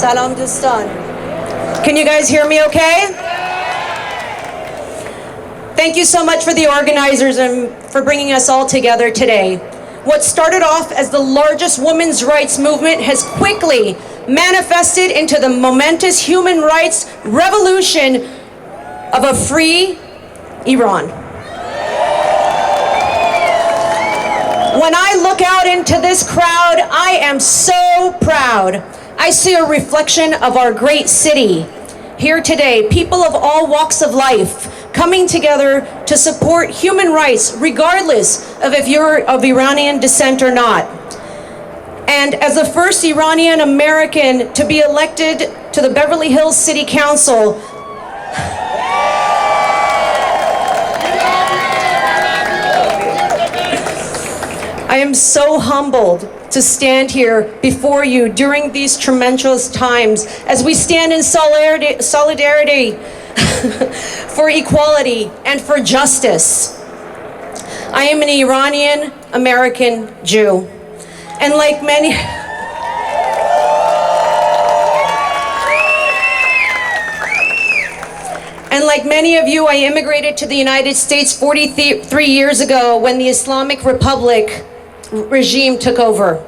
Salam Dostan. Can you guys hear me okay? Thank you so much for the organizers and for bringing us all together today. What started off as the largest women's rights movement has quickly manifested into the momentous human rights revolution of a free Iran. When I look out into this crowd, I am so proud. I see a reflection of our great city. Here today, people of all walks of life coming together to support human rights, regardless of if you're of Iranian descent or not. And as the first Iranian American to be elected to the Beverly Hills City Council, I am so humbled to stand here before you during these tremendous times as we stand in solidarity for equality and for justice. I am an Iranian American Jew, and like many of you, I immigrated to the United States 43 years ago when the Islamic Republic regime took over.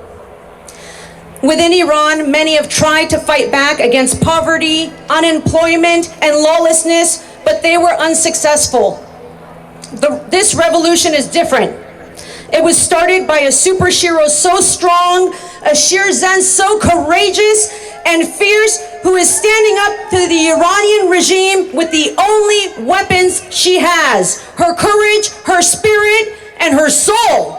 Within Iran, many have tried to fight back against poverty, unemployment, and lawlessness, but they were unsuccessful. This revolution is different. It was started by a superhero so strong, a Shirzan so courageous and fierce, who is standing up to the Iranian regime with the only weapons she has: her courage, her spirit, and her soul.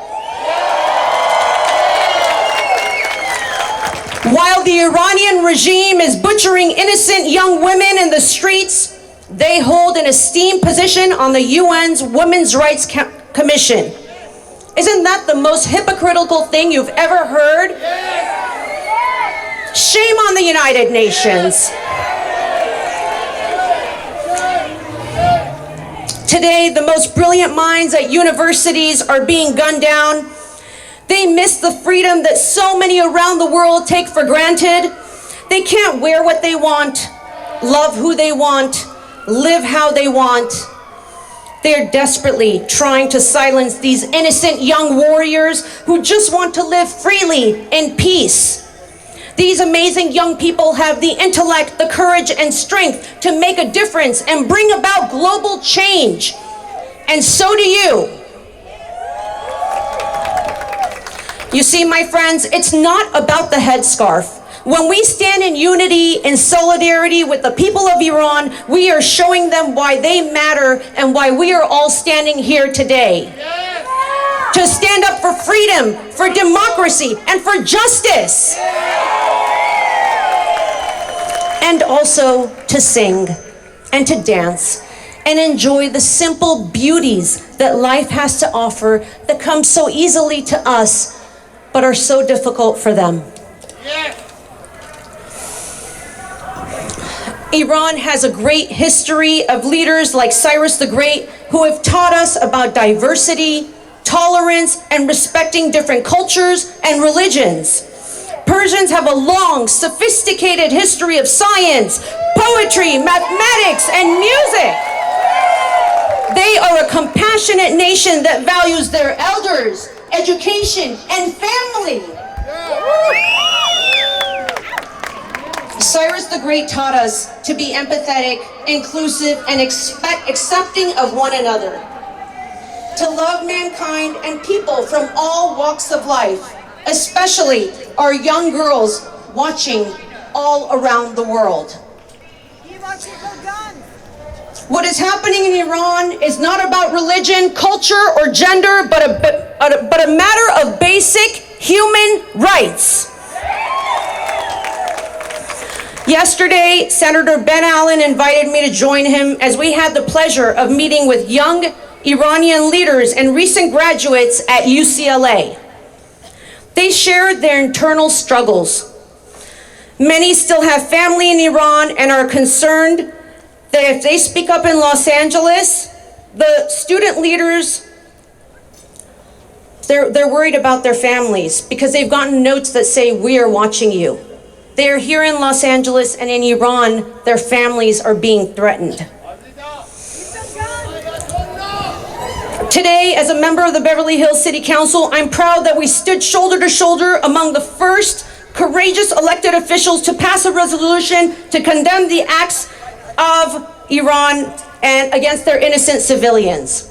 While the Iranian regime is butchering innocent young women in the streets, they hold an esteemed position on the UN's Women's Rights Commission. Isn't that the most hypocritical thing you've ever heard? Shame on the United Nations. Today, the most brilliant minds at universities are being gunned down. They miss the freedom that so many around the world take for granted. They can't wear what they want, love who they want, live how they want. They're desperately trying to silence these innocent young warriors who just want to live freely in peace. These amazing young people have the intellect, the courage, and strength to make a difference and bring about global change. And so do you. You see, my friends, it's not about the headscarf. When we stand in unity and solidarity with the people of Iran, we are showing them why they matter and why we are all standing here today. To stand up for freedom, for democracy, and for justice. And also to sing and to dance and enjoy the simple beauties that life has to offer that come so easily to us, but are so difficult for them. Iran has a great history of leaders like Cyrus the Great who have taught us about diversity, tolerance, and respecting different cultures and religions. Persians have a long, sophisticated history of science, poetry, mathematics, and music. They are a compassionate nation that values their elders, education, and family. Cyrus the Great taught us to be empathetic, inclusive, and accepting of one another, to love mankind and people from all walks of life, especially our young girls watching all around the world. What is happening in Iran is not about religion, culture, or gender, but a matter of basic human rights. Yesterday, Senator Ben Allen invited me to join him as we had the pleasure of meeting with young Iranian leaders and recent graduates at UCLA. They shared their internal struggles. Many still have family in Iran and are concerned that if they speak up in Los Angeles, the student leaders, they're worried about their families because they've gotten notes that say, "We are watching you." They are here in Los Angeles, and in Iran, their families are being threatened. Today, as a member of the Beverly Hills City Council, I'm proud that we stood shoulder to shoulder among the first courageous elected officials to pass a resolution to condemn the acts of Iran and against their innocent civilians.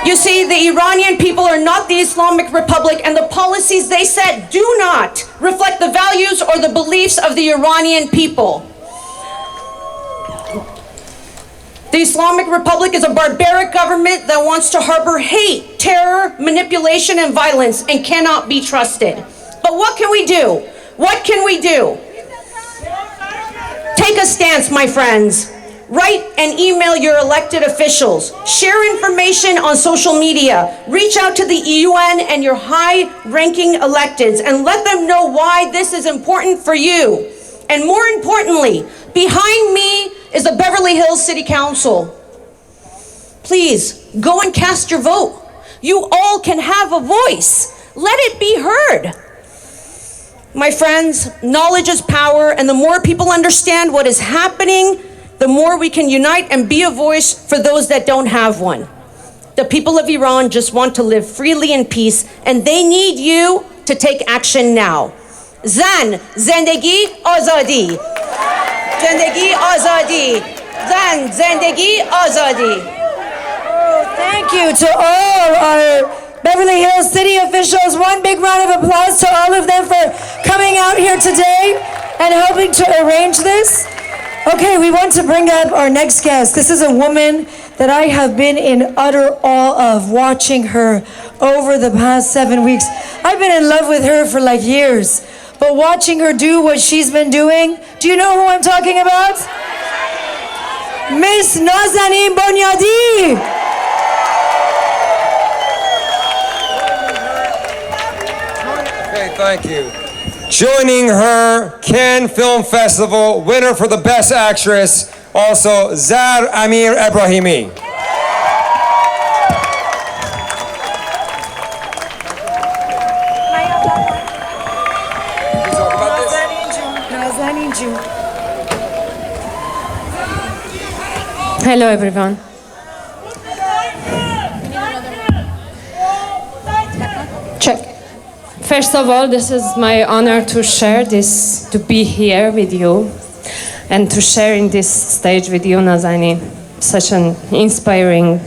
You see, the Iranian people are not the Islamic Republic, and the policies they set do not reflect the values or the beliefs of the Iranian people. The Islamic Republic is a barbaric government that wants to harbor hate, terror, manipulation, and violence, and cannot be trusted. But what can we do? What can we do? Take a stance, my friends. Write and email your elected officials. Share information on social media. Reach out to the UN and your high-ranking electeds and let them know why this is important for you. And more importantly, behind me is the Beverly Hills City Council. Please, go and cast your vote. You all can have a voice. Let it be heard. My friends, knowledge is power, and the more people understand what is happening, the more we can unite and be a voice for those that don't have one. The people of Iran just want to live freely in peace, and they need you to take action now. Zan, zendegi, azadi. Zendegi, azadi. Zan, zendegi, azadi. Thank you to all our Beverly Hills City officials. One big round of applause to all of them for coming out here today and helping to arrange this. Okay, we want to bring up our next guest. This is a woman that I have been in utter awe of, watching her over the past 7 weeks. I've been in love with her for like years, but watching her do what she's been doing, do you know who I'm talking about? Miss Nazanin Boniadi. Okay, thank you. Joining her, Cannes Film Festival winner for the Best Actress, also Zar Amir Ebrahimi. Hello, everyone. Check. First of all, this is my honor to share this, to be here with you, and to share in this stage with you, Nazanin. Such an inspiring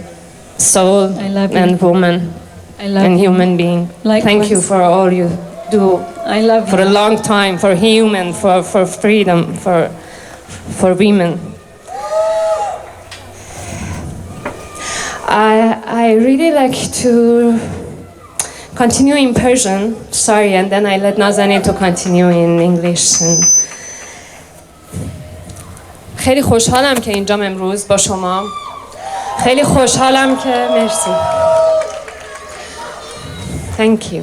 soul and woman and human being. Thank you for all you do. I love for a long time, for human, for freedom, for women. I really like to continue in Persian, sorry, and then I let Nazanin to continue in English. خیلی خوشحالم که اینجام امروز با شما. خیلی خوشحالم که مرسی. Thank you.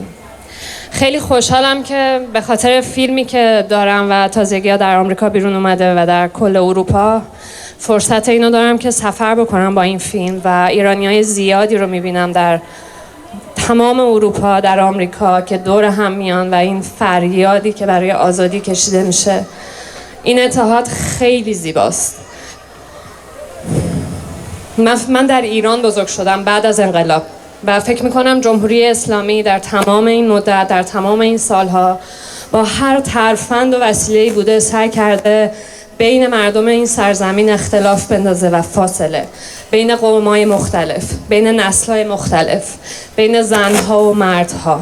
خیلی خوشحالم که به خاطر فیلمی که دارم و تازگی‌ها در آمریکا بیرون اومده و در کل اروپا فرصت اینو دارم که سفر بکنم با این فیلم و ایرانیای زیادی رو می‌بینم در تمام اروپا، در آمریکا که دور هم میان و این فریادی که برای آزادی کشیده میشه، این اتحاد خیلی زیباست. من در ایران بزرگ شدم بعد از انقلاب و فکر میکنم جمهوری اسلامی در تمام این مدت، در تمام این سالها با هر ترفند و وسیله‌ای بوده سعی کرده بین مردم این سرزمین اختلاف بندازه و فاصله، بین قوم‌های مختلف، بین نسل‌های مختلف، بین زن‌ها و مردها.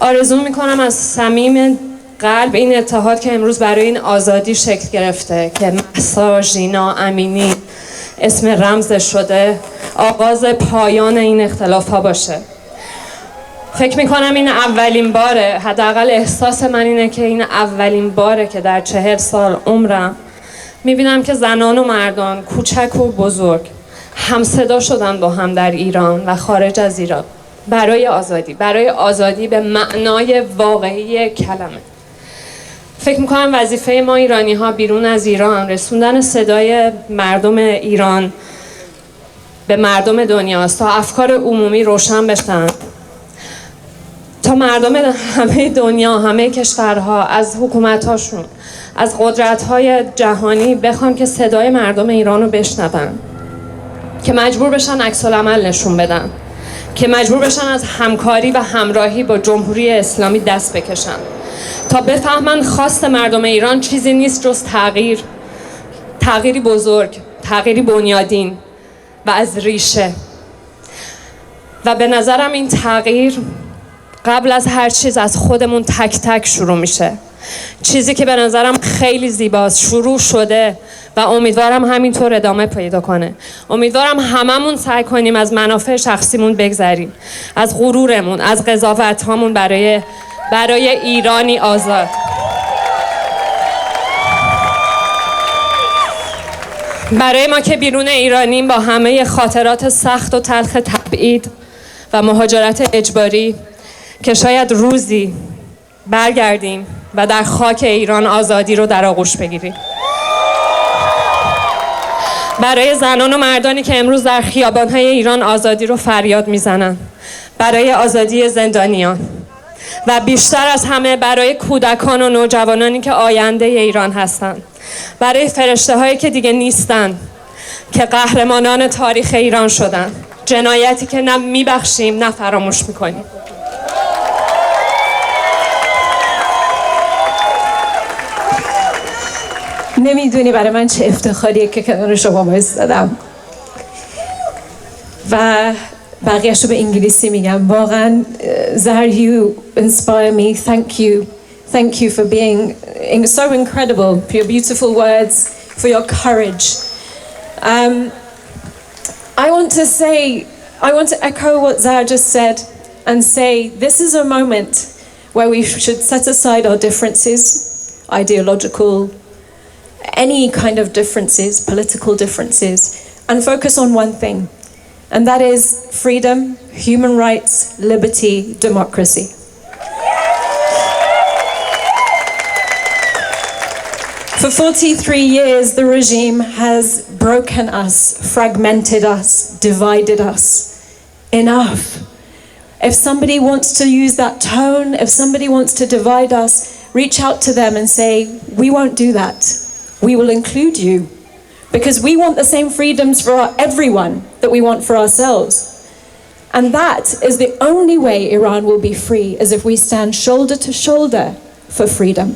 آرزو میکنم از صمیم قلب این اتحاد که امروز برای این آزادی شکل گرفته که مهسا ژینا امینی اسم رمزش شده، آغاز پایان این اختلاف‌ها باشه. فکر میکنم این اولین باره، حداقل احساس من اینه که این اولین باره که در 40 سال عمرم میبینم که زنان و مردان، کوچک و بزرگ، همصدا شدن با هم در ایران و خارج از ایران برای آزادی به معنای واقعی کلمه. فکر میکنم وظیفه ما ایرانی ها بیرون از ایران رسوندن صدای مردم ایران به مردم دنیاست تا افکار عمومی روشن بشن، تا تا مردم همه دنیا، همه کشورها از حکومت‌هاشون، از قدرت‌های جهانی بخوان که صدای مردم ایران رو بشنون، که مجبور بشن عکس‌العمل نشون بدن، که مجبور بشن از همکاری و همراهی با جمهوری اسلامی دست بکشن، تا بفهمن خواست مردم ایران چیزی نیست جز تغییری بزرگ، تغییری بنیادین و از ریشه. و به نظرم این تغییر قبل از هر چیز از خودمون تک تک شروع میشه. چیزی که به نظرم خیلی زیباست، شروع شده و امیدوارم همینطور ادامه پیدا کنه. امیدوارم هممون سعی کنیم از منافع شخصیمون بگذریم، از غرورمون، از قضاوت هامون برای ایرانی آزاد. برای ما که بیرون ایرانیم، با همه خاطرات سخت و تلخ تبعید و مهاجرت اجباری، که شاید روزی برگردیم و در خاک ایران آزادی رو در آغوش بگیریم. برای زنان و مردانی که امروز در خیابان‌های ایران آزادی رو فریاد میزنن، برای آزادی زندانیان و بیشتر از همه برای کودکان و نوجوانانی که آینده ایران هستند، برای فرشته‌هایی که دیگه نیستن، که قهرمانان تاریخ ایران شدن، جنایتی که نه میبخشیم نه فراموش میکنیم. نمیدونی برای من چه افتخاریه که کنار شما بایستادم و بقیه‌شو به انگلیسی میگم. واقعا زهر، you inspire me. Thank you for being so incredible, for your beautiful words, for your courage. I want to echo what Zahra just said and say this is a moment where we should set aside our differences, ideological, any kind of differences, political differences, and focus on one thing, and that is freedom, human rights, liberty, democracy. For 43 years, the regime has broken us, fragmented us, divided us. Enough. If somebody wants to use that tone, if somebody wants to divide us, reach out to them and say, we won't do that. We will include you, because we want the same freedoms for everyone that we want for ourselves. And that is the only way Iran will be free, is if we stand shoulder to shoulder for freedom.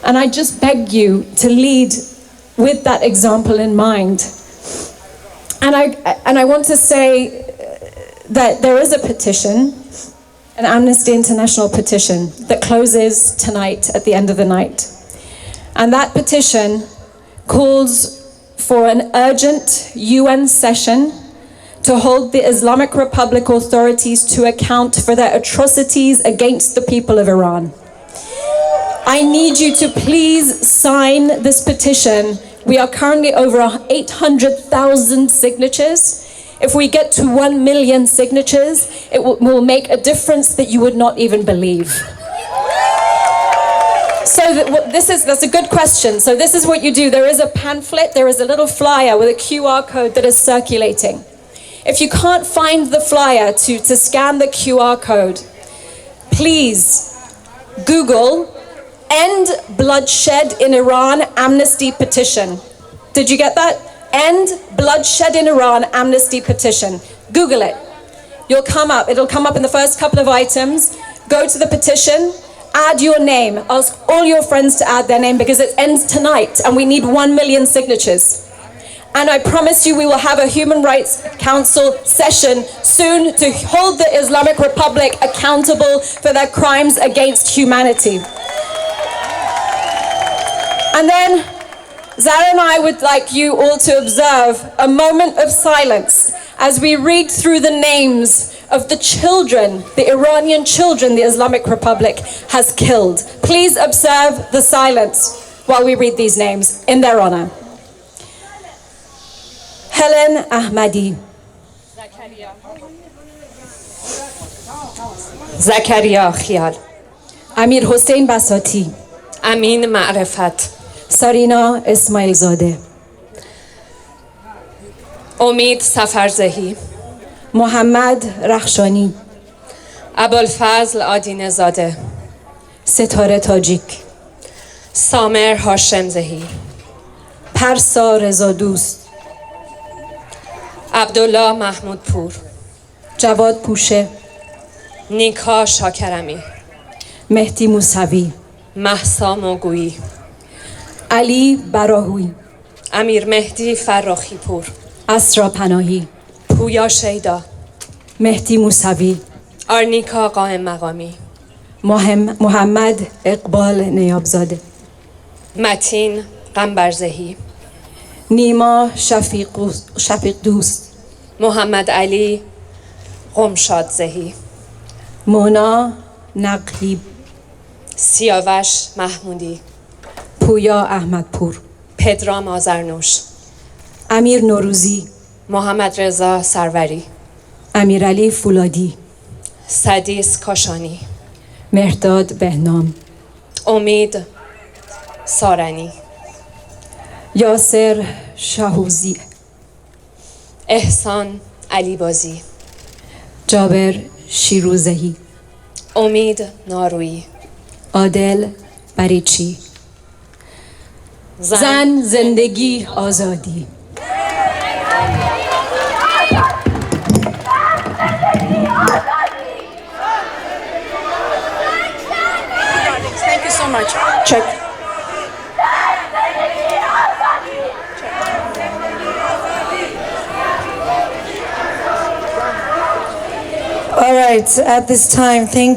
And I just beg you to lead with that example in mind. And I want to say that there is a petition, an Amnesty International petition, that closes tonight at the end of the night. And that petition calls for an urgent UN session to hold the Islamic Republic authorities to account for their atrocities against the people of Iran. I need you to please sign this petition. We are currently over 800,000 signatures. If we get to 1 million signatures, it will make a difference that you would not even believe. So that's a good question. So this is what you do. There is a pamphlet, there is a little flyer with a QR code that is circulating. If you can't find the flyer to scan the QR code, please Google End Bloodshed in Iran Amnesty Petition. Did you get that? End Bloodshed in Iran Amnesty Petition. Google it. You'll come up. It'll come up in the first couple of items. Go to the petition. Add your name. Ask all your friends to add their name, because it ends tonight and we need 1 million signatures. And I promise you we will have a Human Rights Council session soon to hold the Islamic Republic accountable for their crimes against humanity. And then Zahra and I would like you all to observe a moment of silence as we read through the names of the children, the Iranian children the Islamic Republic has killed. Please observe the silence while we read these names in their honor. Helen Ahmadi. Zakaria Khial. Amir Hossein Basati. Amin Ma'rifat. Sarina Ismail Zadeh. Omid Safarzehi. Mohammad Rakhshani. ابوالفضل آدینه زاده، ستاره تاجیک، سامر هاشم زهی، پرسا رضا دوست، عبدالله محمود پور، جواد پوشه، نیکا شاکرمی، مهدی موسوی، مهسا موگویی، علی براهوی، امیر مهدی فراخی پور، اسرا پناهی، پویا شیدا، مهدی موسوی، آرنیکا قائم مقامی، محمد اقبال نیابزاده، متین قنبرزهی، نیما شفیق دوست، محمد علی قمشاد زهی، مونا نقیب، سیاوش محمودی، پویا احمدپور، پدرام آذرنوش، امیر نوروزی، محمد رضا سروری، امیرعلی فولادی، سدیس کاشانی، مهرداد بهنام، امید سارنی، یاسر شاهوزی، احسان علی بازی، جابر شیروزهی، امید نارویی، عادل بریچی، زن زندگی آزادی. Thank you so much. Check. All right, at this time, thank